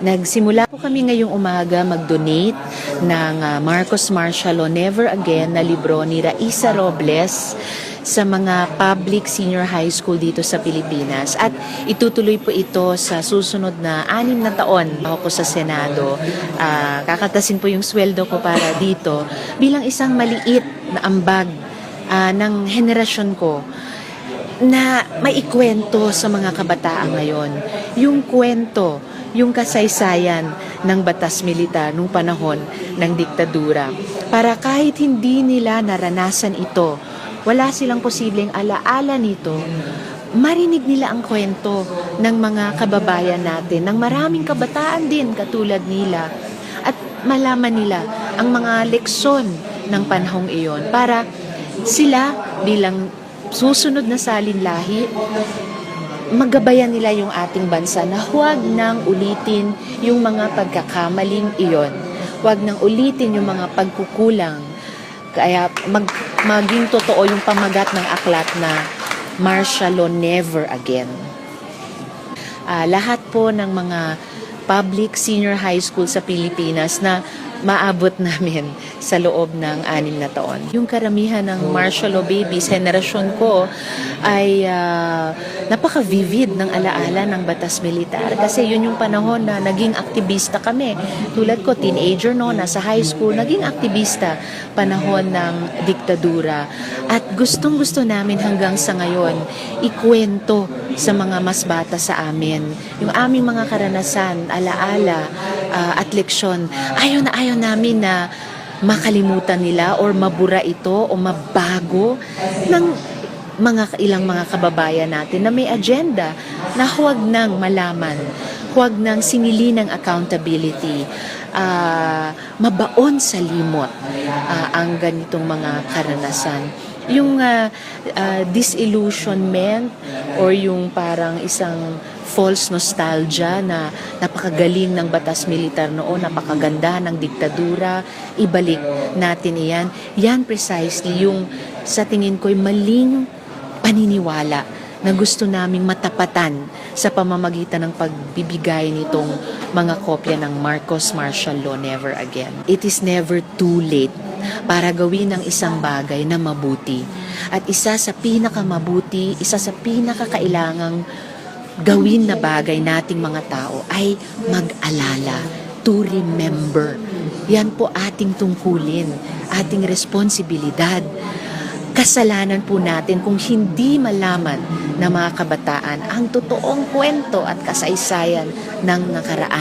Nagsimula po kami ngayong umaga mag-donate ng Marcos Marcial Law Never Again na libro ni Raisa Robles sa mga public senior high school dito sa Pilipinas. At itutuloy po ito sa susunod na 6 na taon ako sa Senado. Kakatasin po yung sweldo ko para dito bilang isang maliit na ambag ng henerasyon ko na maikwento sa mga kabataan ngayon. Yung kwento, yung kasaysayan ng batas militar nung panahon ng diktadura. Para kahit hindi nila naranasan ito, wala silang posibleng alaala nito, marinig nila ang kwento ng mga kababayan natin, ng maraming kabataan din katulad nila, at malaman nila ang mga leksyon ng panahong iyon para sila bilang susunod na salinlahi, magabayan nila yung ating bansa na huwag nang ulitin yung mga pagkakamaling iyon. Huwag nang ulitin yung mga pagkukulang. Kaya maging totoo yung pamagat ng aklat na Marcial Law Never Again. Lahat po ng mga public senior high school sa Pilipinas na maabot namin sa loob ng 6 na taon. Yung karamihan ng martial law babies, henerasyon ko, ay napaka-vivid ng alaala ng batas militar. Kasi yun yung panahon na naging aktivista kami. Tulad ko, teenager no, nasa high school, naging aktivista panahon ng diktadura. At gustong-gusto namin hanggang sa ngayon, ikwento sa mga mas bata sa amin. Yung aming mga karanasan, alaala, at leksyon, ayaw namin na makalimutan nila or mabura ito o mabago ng ilang mga kababayan natin na may agenda na huwag nang malaman, huwag nang singili ng accountability, mabaon sa limot ang ganitong mga karanasan. Yung disillusionment or yung parang isang false nostalgia na napakagaling ng batas militar noon, napakaganda ng diktadura, ibalik natin iyan. Yan precisely yung sa tingin ko'y maling paniniwala na gusto naming matapatan sa pamamagitan ng pagbibigay nitong mga kopya ng Marcos Marcial Law Never Again. It is never too late para gawin ang isang bagay na mabuti. At isa sa pinakamabuti, isa sa pinakakailangang gawin na bagay nating mga tao ay mag-alala, to remember. Yan po ating tungkulin, ating responsibilidad. Kasalanan po natin kung hindi malaman ng mga kabataan ang totoong kwento at kasaysayan ng nakaraan.